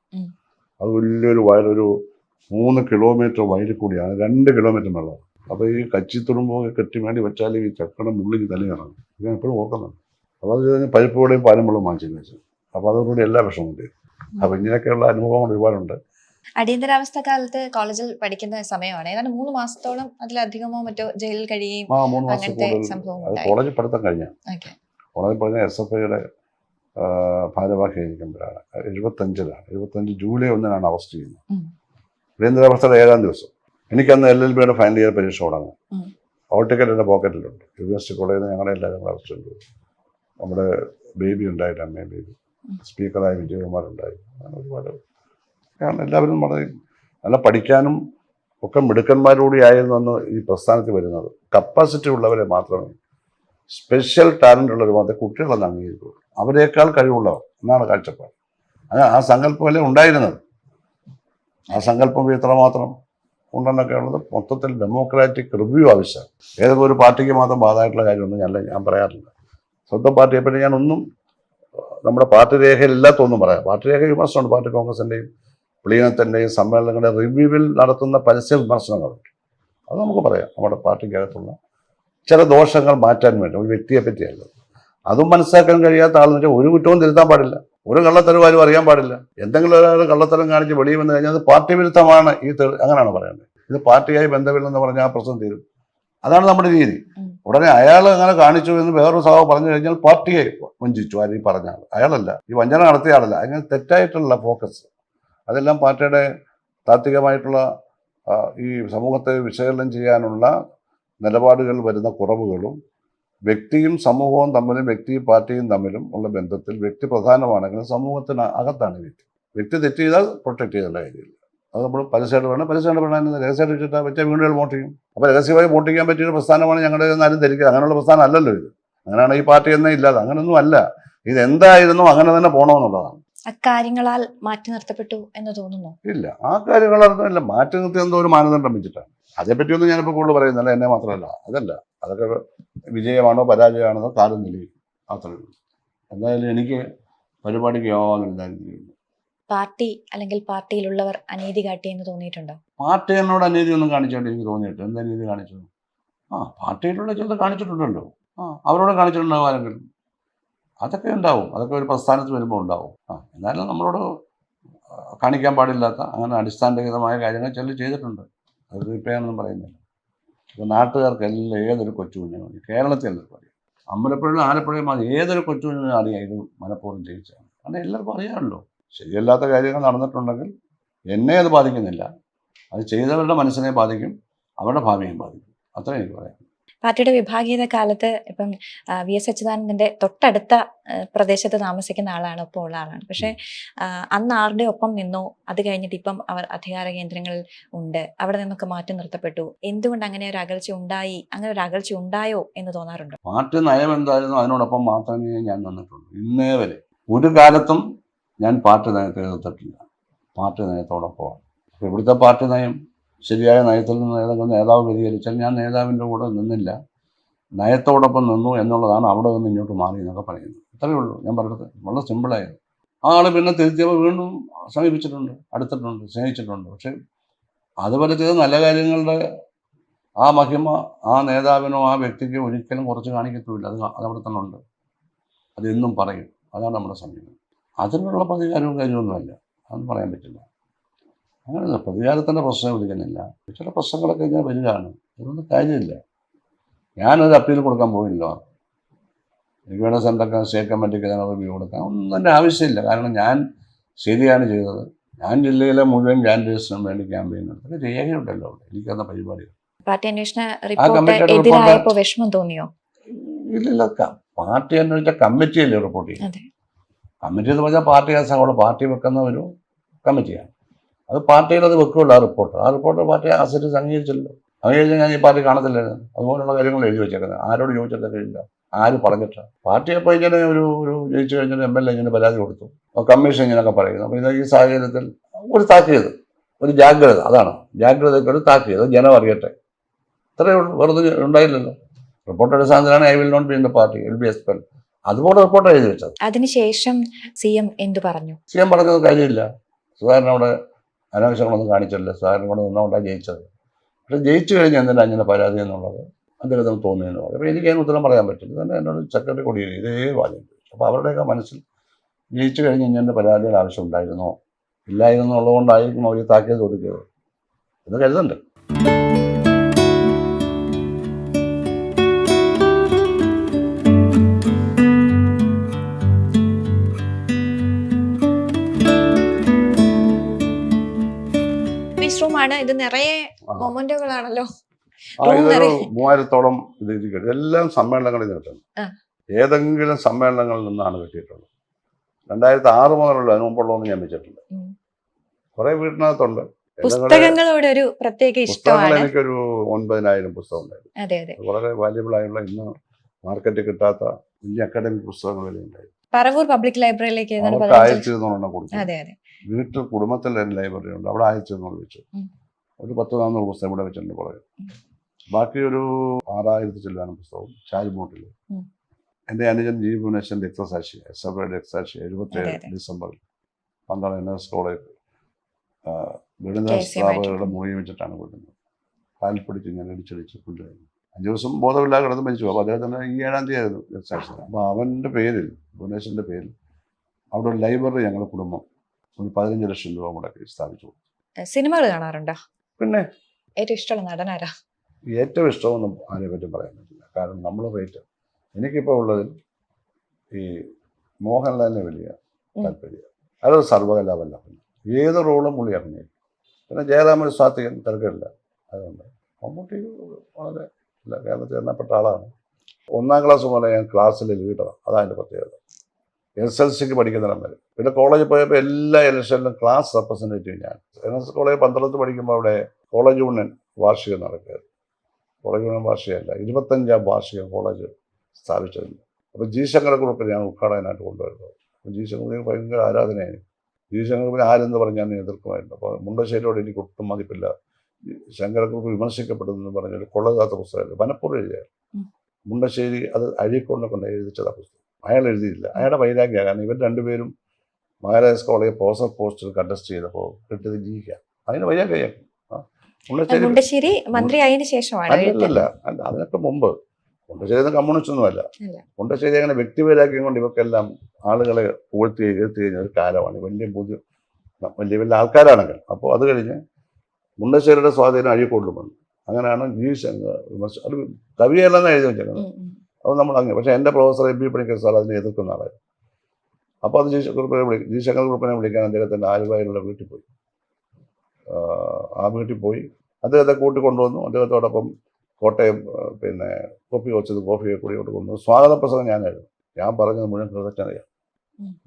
അത് വലിയൊരു വയലൊരു 3 കിലോമീറ്റർ വയലിൽ കൂടിയാണ്, 2 കിലോമീറ്റർ വെള്ളം. അപ്പോൾ ഈ കച്ചിത്തുടുമ്പോൾ കെട്ടി വേണ്ടി വെച്ചാൽ ഈ ചക്കയുടെ മുള്ളിൽ തലയിറങ്ങും. ഇത് ഞാൻ എപ്പോഴും ഓർക്കുന്നുണ്ട്. അപ്പോൾ അത് കഴിഞ്ഞ് പരിപ്പോടെയും പാലും വെള്ളം വാങ്ങിച്ചു വെച്ചു. അപ്പോൾ അതോടുകൂടി എല്ലാ വിഷമവും തീരും. അപ്പോൾ ഇങ്ങനെയൊക്കെയുള്ള അനുഭവങ്ങൾ ഒരുപാടുണ്ട്. അടിയന്തരാവസ്ഥ കാലത്ത് കോളേജിൽ പഠിക്കുന്ന സമയമാണ്. ഏതാണ്ട് 3 മാസത്തോളം അതിലധികമോ മറ്റോ ജയിലിൽ കഴിയുകയും 3 മാസം അത് കോളേജിൽ പഠിത്തം കഴിഞ്ഞ കോളേജിൽ പഠിച്ച SFIയുടെ ഭാരവാഹിയായിരിക്കുമ്പോഴാണ് 75 ജൂലൈ 1 അറസ്റ്റ് ചെയ്യുന്നത്. അടിയന്തരാവസ്ഥയുടെ 7-ാം ദിവസം. എനിക്കന്ന് LLBയുടെ ഫൈനൽ ഇയർ പരീക്ഷ തുടങ്ങും. ഹോൾ ടിക്കറ്റ് എൻ്റെ പോക്കറ്റിലുണ്ട്. യൂണിവേഴ്സിറ്റി കോളേജിൽ നിന്ന് ഞങ്ങളെ എല്ലാവരും അറസ്റ്റ് ചെയ്തു. നമ്മുടെ ബേബി ഉണ്ടായിട്ട്, അമ്മയും ബേബി, സ്പീക്കറായ വിജയകുമാർ ഉണ്ടായി. അങ്ങനെ ഒരുപാട്. കാരണം എല്ലാവരും വളരെ നല്ല പഠിക്കാനും ഒക്കെ മിടുക്കന്മാരോടി ആയിരുന്നു അന്ന് ഈ പ്രസ്ഥാനത്തിൽ വരുന്നത്. കപ്പാസിറ്റി ഉള്ളവരെ മാത്രമേ, സ്പെഷ്യൽ ടാലൻ്റ് ഉള്ളവർ മാത്രമേ കുട്ടികളെന്ന് അംഗീകരിക്കുള്ളൂ. അവരേക്കാൾ കഴിവുള്ളവർ എന്നാണ് കാഴ്ചപ്പാട്. ആ സങ്കല്പമല്ലേ ഉണ്ടായിരുന്നത്. ആ സങ്കല്പം ഇത്രമാത്രം ഉണ്ടെന്നൊക്കെ ഉള്ളത് മൊത്തത്തിൽ ഡെമോക്രാറ്റിക് റിവ്യൂ ആവശ്യമാണ്. ഏതൊക്കെ ഒരു പാർട്ടിക്ക് മാത്രം ബാധകമായിട്ടുള്ള കാര്യമൊന്നും ഞാൻ പറയാറില്ല. സ്വന്തം പാർട്ടിയെപ്പറ്റി ഞാനൊന്നും നമ്മുടെ പാർട്ടി രേഖയിലില്ലാത്തൊന്നും പറയാം. പാർട്ടി രേഖ വിമർശനമുണ്ട്. പാർട്ടി കോൺഗ്രസിൻ്റെയും പ്ലീനത്തിൻ്റെയും സമ്മേളനങ്ങളുടെ റിവ്യൂവിൽ നടത്തുന്ന പരസ്യ വിമർശനങ്ങളുണ്ട്. അത് നമുക്ക് പറയാം. നമ്മുടെ പാർട്ടിക്കകത്തുള്ള ചില ദോഷങ്ങൾ മാറ്റാൻ വേണ്ടി, ഒരു വ്യക്തിയെ പറ്റിയല്ല. അതും മനസ്സിലാക്കാൻ കഴിയാത്ത ആളെന്ന് വെച്ചാൽ ഒരു കുറ്റവും തിരുത്താൻ പാടില്ല, ഒരു കള്ളത്തരവാരും അറിയാൻ പാടില്ല. എന്തെങ്കിലും ഒരാൾ കള്ളത്തരം കാണിച്ച് വെളിയിൽ വന്നു കഴിഞ്ഞാൽ അത് പാർട്ടി വിരുദ്ധമാണ്. അങ്ങനെയാണ് പറയുന്നത്. ഇത് പാർട്ടിയായി ബന്ധമില്ലെന്ന് പറഞ്ഞാൽ ആ പ്രശ്നം തീരും. അതാണ് നമ്മുടെ രീതി. ഉടനെ അയാൾ അങ്ങനെ കാണിച്ചു എന്ന് വേറൊരു സഭ പറഞ്ഞു കഴിഞ്ഞാൽ പാർട്ടിയെ വഞ്ചിച്ചു. ആര് ഈ പറഞ്ഞ ആൾ, അയാളല്ല, ഈ വഞ്ചന നടത്തിയ ആളല്ല. അങ്ങനെ തെറ്റായിട്ടുള്ള ഫോക്കസ്, അതെല്ലാം പാർട്ടിയുടെ താത്വികമായിട്ടുള്ള ഈ സമൂഹത്തെ വിശകലനം ചെയ്യാനുള്ള നിലപാടുകൾ വരുന്ന കുറവുകളും, വ്യക്തിയും സമൂഹവും തമ്മിലും വ്യക്തിയും പാർട്ടിയും തമ്മിലും ഉള്ള ബന്ധത്തിൽ വ്യക്തി പ്രധാനമാണെങ്കിലും സമൂഹത്തിന് അകത്താണ് വ്യക്തി തെറ്റ് ചെയ്താൽ പ്രൊട്ടക്ട് ചെയ്തുള്ള കാര്യമില്ല. അത് നമ്മൾ പരസ്യമായിട്ട് വേണം രഹസ്യമായിട്ട് വെച്ചിട്ട് വെച്ചാൽ വീണ്ടും വോട്ട് ചെയ്യും. അപ്പോൾ രഹസ്യമായി വോട്ട് ചെയ്യാൻ പറ്റിയൊരു പ്രസ്ഥാനമാണ് ഞങ്ങളുടെ എന്നാലും ധരിക്കുക. അങ്ങനെയുള്ള പ്രസ്ഥാനം അല്ലല്ലോ ഇത്. അങ്ങനെയാണ് ഈ പാർട്ടി എന്നേ ഇല്ലാതെ. അങ്ങനെയൊന്നും അല്ല. ഇതെന്തായിരുന്നു അങ്ങനെ തന്നെ പോകണമെന്നുള്ളതാണ്. അക്കാര്യങ്ങളാൽ മാറ്റി നിർത്തപ്പെട്ടു എന്ന് തോന്നുന്നു. ഇല്ല, ആ കാര്യങ്ങളൊന്നുമില്ല. മാറ്റി നിർത്തി എന്തോ ഒരു മാനദണ്ഡം വെച്ചിട്ടാണ്. അതേപ്പറ്റിയൊന്നും ഞാനിപ്പോൾ കൂടുതൽ പറയുന്നില്ല. എന്നെ മാത്രമല്ല, അതല്ല, അതൊക്കെ വിജയമാണോ പരാജയമാണോ കാലം തെളിയിക്കും. അത്രയേ ഉള്ളൂ. എന്തായാലും എനിക്ക് പരിപാടിക്ക് യാതൊരു താല്പര്യമില്ല. പാർട്ടി അല്ലെങ്കിൽ പാർട്ടിയിലുള്ളവർ അനീതി കാട്ടി എന്ന് തോന്നിയിട്ടുണ്ടോ? പാർട്ടി എന്നോട് അനീതി ഒന്നും കാണിച്ചായിട്ട് എനിക്ക് തോന്നിയിട്ട്. എന്താ നീതി കാണിച്ചത്? പാർട്ടിയിലുള്ള ചിലത് കാണിച്ചിട്ടുണ്ടല്ലോ. അവരോട് കാണിച്ചിട്ടുണ്ടാവും ആരെങ്കിലും. അതൊക്കെ ഉണ്ടാവും. അതൊക്കെ ഒരു പ്രസ്ഥാനത്ത് വരുമ്പോൾ ഉണ്ടാവും. എന്നാലും നമ്മളോട് കാണിക്കാൻ പാടില്ലാത്ത അങ്ങനെ അടിസ്ഥാനരഹിതമായ കാര്യങ്ങൾ ചിലർ ചെയ്തിട്ടുണ്ട്. അത് ഇപ്പം ഞാനൊന്നും പറയുന്നില്ല. ഇപ്പോൾ നാട്ടുകാർക്കെല്ലാം ഏതൊരു കൊച്ചുകുഞ്ഞിനും കേരളത്തിൽ എല്ലാവർക്കും അറിയാം. അമ്പലപ്പുഴയിലും ആലപ്പുഴയും അത് ഏതൊരു കൊച്ചുകുഞ്ഞിനും അറിയാം ഇത് മനഃപൂർവ്വം ജയിച്ചാണ്. കാരണം എല്ലാവർക്കും അറിയാമല്ലോ. ശരിയല്ലാത്ത കാര്യങ്ങൾ നടന്നിട്ടുണ്ടെങ്കിൽ എന്നെ അത് ബാധിക്കുന്നില്ല. അത് ചെയ്തവരുടെ മനസ്സിനെ ബാധിക്കും, അവരുടെ ഭാവിയും ബാധിക്കും. അത്രയും എനിക്ക് പറയാം. പാർട്ടിയുടെ വിഭാഗീയത കാലത്ത് ഇപ്പം VS അച്യുതാനന്ദന്റെ തൊട്ടടുത്ത പ്രദേശത്ത് താമസിക്കുന്ന ആളാണ്, ഒപ്പം ഉള്ള ആളാണ്. പക്ഷെ അന്ന് ആരുടെ ഒപ്പം നിന്നോ അത് കഴിഞ്ഞിട്ട് ഇപ്പം അവർ അധികാര കേന്ദ്രങ്ങളിൽ ഉണ്ട്, അവിടെ നിന്നൊക്കെ മാറ്റി നിർത്തപ്പെട്ടു. എന്തുകൊണ്ട് അങ്ങനെ ഒരു അകൽച്ച ഉണ്ടായോ എന്ന് തോന്നാറുണ്ടോ? പാർട്ടി നയം എന്തായിരുന്നു അതിനോടൊപ്പം മാത്രമേ ഞാൻ നിന്നിട്ടുള്ളൂ. ഇന്നേ വരെ ഒരു കാലത്തും ഞാൻ പാർട്ടി നയത്തെ എതിർത്തിട്ടില്ല. പാർട്ടി നയത്തോടൊപ്പമാണ്. ഇവിടുത്തെ പാർട്ടി നയം ശരിയായ നയത്തിൽ നിന്ന് ഏതെങ്കിലും നേതാവ് വ്യതിചലിച്ചാൽ ഞാൻ നേതാവിൻ്റെ കൂടെ നിന്നില്ല, നയത്തോടൊപ്പം നിന്നു എന്നുള്ളതാണ് അവിടെ നിന്ന് ഇങ്ങോട്ട് മാറി എന്നൊക്കെ പറയുന്നത്. ഇത്രയേ ഉള്ളൂ ഞാൻ പറഞ്ഞത്. വളരെ സിമ്പിളായിരുന്നു. ആൾ പിന്നെ തിരുത്തിയപ്പോൾ വീണ്ടും സമീപിച്ചിട്ടുണ്ട്, അടുത്തിട്ടുണ്ട്, സ്നേഹിച്ചിട്ടുണ്ട്. പക്ഷേ അതുപോലെ ചെയ്ത നല്ല കാര്യങ്ങളുടെ ആ മഹിമ ആ നേതാവിനോ ആ വ്യക്തിക്കോ ഒരിക്കലും കുറച്ച് കാണിക്കത്തുമില്ല. അതവിടെ തന്നെ ഉണ്ട്. അത് എന്നും പറയും. അതാണ് നമ്മുടെ സമീപനം. അതിനുള്ള പ്രതികാരവും കാര്യമൊന്നുമല്ല, അതൊന്നും പറയാൻ പറ്റില്ല. അങ്ങനെ പ്രതികാരത്തിൻ്റെ പ്രശ്നം വിളിക്കുന്നില്ല. ചില പ്രശ്നങ്ങളൊക്കെ ഇങ്ങനെ വരികയാണ്, അതൊന്നും കാര്യമില്ല. ഞാനൊരു അപ്പീൽ കൊടുക്കാൻ പോയില്ല. എനിക്ക് വേണ്ട സ്റ്റേറ്റ് കമ്മിറ്റിക്ക് ഞാൻ റിവ്യൂ കൊടുക്കാൻ ഒന്നും എൻ്റെ ആവശ്യമില്ല. കാരണം ഞാൻ ശരിയാണ് ചെയ്തത്. ഞാൻ ജില്ലയിലെ മുഴുവൻ ക്യാൻഡിഡേറ്റ്സിനും വേണ്ടി ക്യാമ്പയിൻ നടത്തി രേഖയുണ്ടല്ലോ അവിടെ, എനിക്കന്ന പരിപാടി. പാർട്ടി അന്വേഷണ റിപ്പോർട്ട് എതിരായപ്പോൾ വിഷമം തോന്നിയോ? ഇല്ലില്ല, പാർട്ടി അന്വേഷിച്ച കമ്മിറ്റിയല്ലേ റിപ്പോർട്ട് ചെയ്യുന്നത്. കമ്മിറ്റി എന്ന് പറഞ്ഞാൽ പാർട്ടി അവിടെ പാർട്ടി വെക്കുന്ന ഒരു കമ്മിറ്റിയാണ്. അത് പാർട്ടിയിൽ അത് വെക്കുകയുള്ളൂ. ആ റിപ്പോർട്ട് പാർട്ടി ആസറ്റ് അംഗീകരിച്ചല്ലോ. അംഗീകരിച്ചാൽ ഞാൻ ഈ പാർട്ടി കാണത്തില്ലായിരുന്നു. അതുപോലുള്ള കാര്യങ്ങൾ എഴുതി വെച്ചേക്കുന്നത്. ആരോട് ചോദിച്ചിട്ട് കഴിയില്ല, ആര് പറഞ്ഞിട്ട്. പാർട്ടി അപ്പോൾ ഇങ്ങനെ ഒരു ജയിച്ചു കഴിഞ്ഞാൽ MLA ഇങ്ങനെ പരാതി കൊടുത്തു, കമ്മീഷൻ ഇങ്ങനെയൊക്കെ പറയുന്നു. അപ്പോൾ ഇത് ഈ സാഹചര്യത്തിൽ ഒരു താക്കീത്, ഒരു ജാഗ്രത, അതാണ് ജാഗ്രതയ്ക്ക് ഒരു താക്കീത്, ജനം അറിയട്ടെ, ഇത്രയേ ഉള്ളൂ. വെറുതെ ഉണ്ടായില്ലല്ലോ. റിപ്പോർട്ട് അടിസ്ഥാനത്തിലാണ് I will not be in the party, will be expelled. അതുപോലെ റിപ്പോർട്ട് എഴുതി വെച്ചത്. അതിനുശേഷം CM എന്ത് പറഞ്ഞു? CM പറഞ്ഞത് കാര്യമില്ല. സുധാകരൻ അവിടെ അനാവശ്യങ്ങളൊന്നും കാണിച്ചില്ല. സുധാകരൻ കൊണ്ട് നിന്നുകൊണ്ടാണ് ജയിച്ചത്. പക്ഷെ ജയിച്ചു കഴിഞ്ഞാൽ എന്തിനാ അങ്ങനെ പരാതി എന്നുള്ളത് അദ്ദേഹത്തിന് തോന്നിയെന്ന് പറയും. അപ്പോൾ എനിക്ക് അതിന് ഉത്തരം പറയാൻ പറ്റില്ല. തന്നെ എന്നോട് സെക്രട്ടറി കൊടിയേരി ഇതേ വാദ്യം. അപ്പോൾ അവരുടെയൊക്കെ മനസ്സിൽ ജയിച്ചു കഴിഞ്ഞ് ഇങ്ങനെ പരാതിയുടെ ആവശ്യം ഉണ്ടായിരുന്നോ ഇല്ലായിരുന്നു എന്നുള്ളതുകൊണ്ടായിരിക്കും അവർ താക്കീത് ഒതുക്കിയത് എന്ന് കരുതുന്നുണ്ട്. റൂമാണ് ഇത്, നിറയെ മൊമെന്റുകളാണല്ലോ. ഇതൊരു 3000-ഓളം ഇത് കിട്ടും. എല്ലാം സമ്മേളനങ്ങളിൽ നിന്ന് കിട്ടുന്നു. ഏതെങ്കിലും സമ്മേളനങ്ങളിൽ നിന്നാണ് കിട്ടിയിട്ടുള്ളത്. 2006 മുതലുള്ള, അതിന് മുമ്പുള്ളതൊന്നും ഞാൻ വെച്ചിട്ടുണ്ട്. കുറെ വീട്ടിനകത്തുണ്ട്. പുസ്തകങ്ങളോട് ഒരു പ്രത്യേക ഇഷ്ടമാണ്. എനിക്കൊരു 9000 പുസ്തകം ഉണ്ടായിരുന്നു. വളരെ വാല്യബിൾ ആയുള്ള, ഇന്ന് മാർക്കറ്റിൽ കിട്ടാത്ത വലിയ അക്കാഡമിക് പുസ്തകങ്ങൾ വരെ ഉണ്ടായിരുന്നു. പറവൂർ പബ്ലിക് ലൈബ്രറിയിലേക്ക് 1200 കൊടുത്തു. വീട്ടിൽ കുടുംബത്തിൽ തന്നെ ലൈബ്രറി ഉണ്ട്, അവിടെ 1200 വെച്ചു. ഒരു 10-400 പുസ്തകം ഇവിടെ വെച്ചിട്ടുണ്ട് പുറകെ. ബാക്കി ഒരു 6000 ചില്ലാനും പുസ്തകവും ചാരിമോട്ടിൽ. എൻ്റെ അനുജൻ ജി ഭുവനേശ്വരൻ്റെ രക്തസാക്ഷി, SFIയുടെ രക്തസാക്ഷി 77 ഡിസംബറിൽ 12 NS കോളേജ് ഗണിത സ്ഥാപകരുടെ മുറി വെച്ചിട്ടാണ് കൊല്ലുന്നത്. കാൽപ്പിടിച്ച് ഇങ്ങനെ ഇടിച്ചടിച്ച് കൊല്ലുകയായിരുന്നു. 5 ദിവസം ബോധമില്ലാതെ കിടന്ന് മരിച്ചു. അപ്പോൾ അദ്ദേഹത്തിന് ഈ 7-ാം തീയതി ആയിരുന്നു രക്തസാക്ഷി. അപ്പോൾ അവൻ്റെ പേരിൽ, ഭുവനേശ്വരൻ്റെ പേരിൽ അവിടെ ഒരു ലൈബ്രറി ഞങ്ങളുടെ കുടുംബം ഒരു 15 ലക്ഷം രൂപ മുടക്കി സ്ഥാപിച്ചു. സിനിമകൾ കാണാറുണ്ടോ? പിന്നെ ഏറ്റവും ഇഷ്ടമുള്ള നടനാരാ? ഏറ്റവും ഇഷ്ടമൊന്നും ആരെ പറ്റും പറയാൻ പറ്റില്ല. കാരണം നമ്മൾ റേറ്റ് എനിക്കിപ്പോൾ ഉള്ളതിൽ ഈ മോഹൻലാലിനെ വലിയ താല്പര്യം. അതൊരു സർവകലാവല്ല. ഏത് റോളും പുള്ളി അഭിനയിക്കും. പിന്നെ ജയറാമൻ സ്വാത്തികൻ തിരക്കില്ല. അതുകൊണ്ട് മമ്മൂട്ടി വളരെ കേരളത്തിൽ എണ്ണപ്പെട്ട ആളാണ്. 1-ാം ക്ലാസ് മുതലേ ഞാൻ ക്ലാസ്സിൽ ലീഡറാണ്. അതാണ് എൻ്റെ പ്രത്യേകത. SLCക്ക് പഠിക്കുന്നിടം വരെ. പിന്നെ കോളേജിൽ പോയപ്പോൾ എല്ലാ ഇലക്ഷനിലും ക്ലാസ് റെപ്രസെൻറ്റേറ്റീവ് ഞാൻ. NS കോളേജ് 12th പഠിക്കുമ്പോൾ അവിടെ കോളേജ് യൂണിയൻ വാർഷികം നടക്കുകയായിരുന്നു. കോളേജ് യൂണിയൻ വാർഷികമല്ല, 25-ാം വാർഷികം കോളേജ് സ്ഥാപിച്ചിരുന്നു. അപ്പോൾ ജി ശങ്കര ഗ്രൂപ്പിൽ ഞാൻ ഉദ്ഘാടകനായിട്ട് കൊണ്ടുവരുന്നത്. അപ്പോൾ ജി ശങ്കർ ഭയങ്കര ആരാധനയായി. ജി ശങ്കർ ആരെന്ന് പറഞ്ഞാൽ ഞാൻ എതിർക്കുമായിരുന്നു. അപ്പോൾ മുണ്ടശ്ശേരിയോട് എനിക്ക് ഒട്ടും മതിപ്പില്ല. ശങ്കര ഗ്രൂപ്പ് വിമർശിക്കപ്പെടുന്നെന്ന് പറഞ്ഞൊരു കൊള്ളതാത്ത പുസ്തകമല്ല, മനഃപൂർവ്വം എഴുതിയായിരുന്നു. മുണ്ടശ്ശേരി അത് അഴീക്കൊണ്ടൊക്കെ എഴുതിച്ചതാണ് പുസ്തകം. അയാൾ എഴുതിയില്ല. അയാളുടെ വൈരാഗ്യമാണ്. കാരണം ഇവർ രണ്ടുപേരും മഹാരാജാസ് കോളേജ് പോസ്റ്റിൽ കണ്ടസ്റ്റ് ചെയ്തപ്പോൾ കിട്ടിയത് ജീവിക്കാം. അതിന് വൈരാഗ്യം. മുണ്ടശ്ശേരി മന്ത്രിയായതിനു ശേഷമാണ്? അല്ല, അതിനൊക്കെ മുമ്പ്. മുണ്ടശ്ശേരി കമ്മ്യൂണിസ്റ്റൊന്നുമല്ല. മുണ്ടശ്ശേരി അങ്ങനെ വ്യക്തിവൈരാഗ്യം കൊണ്ട് ഇവർക്കെല്ലാം ആളുകളെ പുകഴ്ത്തി എഴുത്തി കഴിഞ്ഞ ഒരു കാലമാണ്. വലിയ വലിയ ആൾക്കാരാണെങ്കിൽ. അപ്പോൾ അത് കഴിഞ്ഞ് മുണ്ടശ്ശേരിയുടെ സ്വാധീനം അഴീക്കോട്ടിലും വന്നു. അങ്ങനെയാണ് ജി ശങ്കർ അത് കവിയല്ലെന്ന് എഴുതി വെച്ചേക്കുന്നത്. അത് നമ്മൾ അങ്ങനെ. പക്ഷേ എൻ്റെ പ്രൊഫസർ MB പണിക്കർ സാർ അതിനെ എതിർക്കുന്ന ആളായിരുന്നു. അപ്പോൾ അത് ജി ശങ്കർ ഗ്രൂപ്പിനെ വിളിക്കാൻ അദ്ദേഹത്തിൻ്റെ ആലുവയിലുള്ള വീട്ടിൽ പോയി. ആ വീട്ടിൽ പോയി അദ്ദേഹത്തെ കൂട്ടിക്കൊണ്ടുവന്നു. അദ്ദേഹത്തോടൊപ്പം കോട്ടയം പിന്നെ കോഫിയെ കൂടി കൊണ്ട് കൊണ്ടു. സ്വാഗത പ്രസംഗം ഞാനായിരുന്നു. ഞാൻ പറഞ്ഞത് മുഴുവൻ കൃതജ്ഞതയാണ്.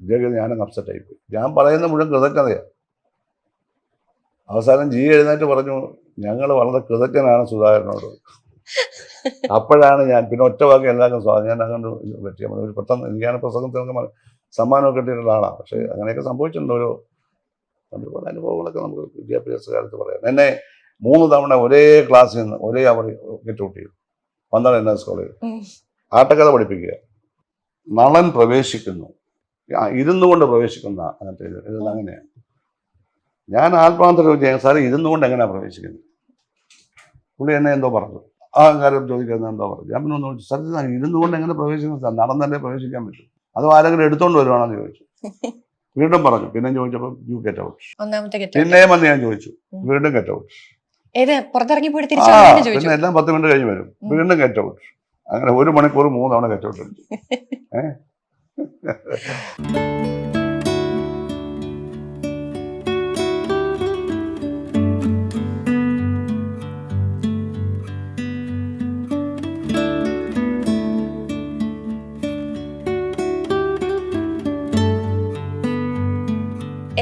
ഇദ്ദേഹം ഞാനങ്ങ് അപ്സെറ്റായിപ്പോയി. ഞാൻ പറയുന്നത് മുഴുവൻ കൃതജ്ഞതയാണ്. അവസാനം ജി എഴുന്നേറ്റ് പറഞ്ഞു, ഞങ്ങൾ വളരെ കൃതജ്ഞനാണ് സുധാകരനോട്. അപ്പോഴാണ് ഞാൻ പിന്നെ ഒറ്റ വാക്ക് എല്ലാവർക്കും സ്വാഗതം. ഞാൻ അങ്ങനെ പറ്റിയ ഒരു പെട്ടെന്ന് എനിക്കാണ് പ്രസംഗത്തിനൊക്കെ സമ്മാനമൊക്കെ കിട്ടിയിട്ടുള്ള ആളാണ്. പക്ഷേ അങ്ങനെയൊക്കെ സംഭവിച്ചിട്ടുണ്ട്. ഒരുപാട് അനുഭവങ്ങളൊക്കെ നമുക്ക് വിദ്യാഭ്യാസ കാലത്ത് പറയാം. എന്നെ 3 തവണ ഒരേ ക്ലാസ്സിൽ നിന്ന് ഒരേ അവർ ഗെറ്റ് ഔട്ട് ചെയ്തു. 12 NS കോളേജ് ആട്ടക്കഥ പഠിപ്പിക്കുക. നളൻ പ്രവേശിക്കുന്നു, ഇരുന്നു കൊണ്ട് പ്രവേശിക്കുന്ന അങ്ങനത്തെ ഇതെല്ലാം അങ്ങനെയാണ്. ഞാൻ ആത്മാർത്ഥത ചോദിച്ചാൽ സാറേ ഇരുന്നു കൊണ്ട് എങ്ങനെയാണ് പ്രവേശിക്കുന്നത്? പുള്ളി എന്നെ എന്തോ പറഞ്ഞു, അഹങ്കാരം ചോദിക്കുന്നത് എന്തോ പറഞ്ഞു. ഞാൻ പിന്നെ ഒന്ന് ചോദിച്ചു, സാർ ഇരുന്നു കൊണ്ട് എങ്ങനെ പ്രവേശിക്കുന്നത്? സാർ നടന്നല്ലേ പ്രവേശിക്കാൻ പറ്റും, അതോ ആരെങ്കിലും എടുത്തോണ്ട് വരുവാണെന്ന് ചോദിച്ചു. വീണ്ടും പറഞ്ഞു. പിന്നെ ചോദിച്ചപ്പോൾ യു ഗെറ്റ് ഔട്ട്. പിന്നെയും വന്ന് ഞാൻ ചോദിച്ചു, വീണ്ടും ഗെറ്റ് ഔട്ട്. പിന്നെ എല്ലാം 10 മിനിറ്റ് കഴിഞ്ഞ് വരും, വീണ്ടും ഗെറ്റ് ഔട്ട്. അങ്ങനെ 1 മണിക്കൂർ 3 തവണ ഗെറ്റ് ഔട്ട് ഉണ്ട്.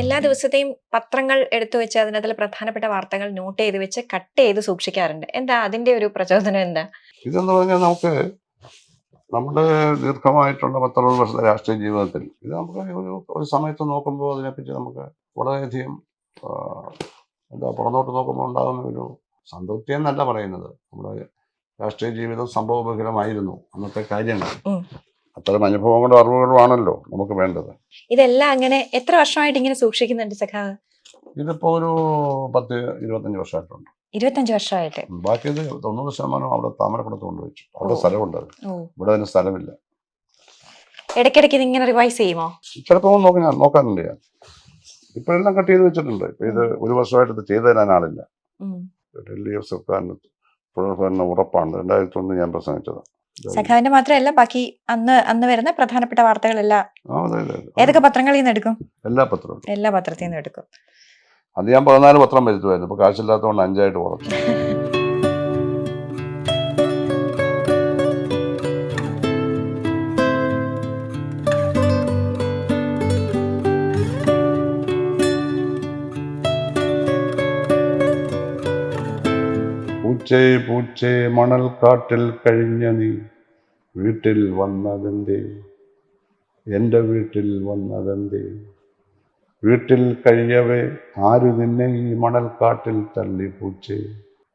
എല്ലാ ദിവസത്തെയും പത്രങ്ങൾ എടുത്തു വെച്ച് അതിനകത്ത് പ്രധാനപ്പെട്ട വാർത്തകൾ നോട്ട് ചെയ്ത് വെച്ച് കട്ട് ചെയ്ത് സൂക്ഷിക്കാറുണ്ട്. എന്താ അതിന്റെ ഒരു പ്രചോദനം? എന്താ ഇതെന്ന് പറഞ്ഞാൽ നമുക്ക് നമ്മുടെ ദീർഘമായിട്ടുള്ള 10-20 വർഷത്തെ രാഷ്ട്രീയ ജീവിതത്തിൽ ഇത് നമുക്ക് ഒരു സമയത്ത് നോക്കുമ്പോൾ അതിനെപ്പറ്റി നമുക്ക് വളരെയധികം എന്താ പുറന്നോട്ട് നോക്കുമ്പോൾ ഉണ്ടാകുന്ന ഒരു സംതൃപ്തി എന്നല്ല പറയുന്നത്. നമ്മുടെ രാഷ്ട്രീയ ജീവിതം സംഭവബഹുലമായിരുന്നു അന്നത്തെ കാര്യങ്ങൾ. അത്തരം അനുഭവങ്ങളും അറിവുകളും ആണല്ലോ നമുക്ക് വേണ്ടത്. ഇതെല്ലാം അങ്ങനെ എത്ര വർഷമായിട്ട് ഇങ്ങനെ സൂക്ഷിക്കുന്നുണ്ട് സഖാവ്? ഇതിപ്പോ ഒരു 10-25 വർഷമായിട്ടുണ്ട്. 25 വർഷമായിട്ട്. ബാക്കി 90% അവിടെ താമരക്കുളത്ത് കൊണ്ടുവച്ചു. അവിടെ സ്ഥലമുണ്ട്, ഇവിടെ അതിന് സ്ഥലമില്ല. ഇടയ്ക്കിടയ്ക്ക് ഇതിങ്ങനെ റിവൈസ് ചെയ്യുമോ? ചിലപ്പോൾ നോക്കാനുണ്ട് ഞാൻ. ഇപ്പോഴെല്ലാം കട്ട് ചെയ്ത് വെച്ചിട്ടുണ്ട്. ഇപ്പൊ ഇത് 1 വർഷമായിട്ട് ഇത് ചെയ്തു തരാൻ ആളില്ല. LDF സർക്കാരിന് തുടർഭരണം ഉറപ്പാണ്. 2001 ഞാൻ പ്രസംഗിച്ചത്. സഖാവിന്റെ മാത്രമല്ല ബാക്കി അന്ന് വരുന്ന പ്രധാനപ്പെട്ട വാർത്തകളെല്ലാം ഏതൊക്കെ പത്രങ്ങളിൽ നിന്ന് എടുക്കും? എല്ലാ പത്രവും, എല്ലാ പത്രത്തിൽ നിന്ന് എടുക്കും. അത് ഞാൻ 14 പത്രം വരുത്തുമായിരുന്നു. ഇപ്പൊ കാശില്ലാത്തതുകൊണ്ട് 5 ആയിട്ട് കുറച്ചു. പൂച്ചേ പൂച്ചേ മണൽക്കാട്ടിൽ കഴിഞ്ഞ നീ വീട്ടിൽ വന്നതെന്തേ, എൻ്റെ വീട്ടിൽ വന്നതെന്തേ? വീട്ടിൽ കഴിയവേ ആരു നിന്നെ ഈ മണൽക്കാട്ടിൽ തള്ളി പൂച്ചേ?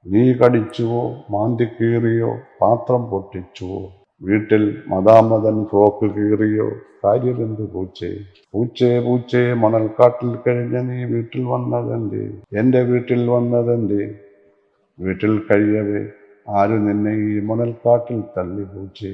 നീ കടിച്ചുവോ, മാന്തി കീറിയോ, പാത്രം പൊട്ടിച്ചുവോ? വീട്ടിൽ മദാമദൻ ഫ്രോക്ക് കീറിയോ, കാര്യമെന്ത് പൂച്ചേ? പൂച്ചേ പൂച്ചേ മണൽക്കാട്ടിൽ കഴിഞ്ഞ നീ വീട്ടിൽ വന്നതെന്തേ, എൻ്റെ വീട്ടിൽ വന്നതെന്തേ? വീട്ടിൽ കഴിയവേ ആരു നിന്നെ ഈ മണൽക്കാട്ടിൽ തള്ളി പൂച്ചേ?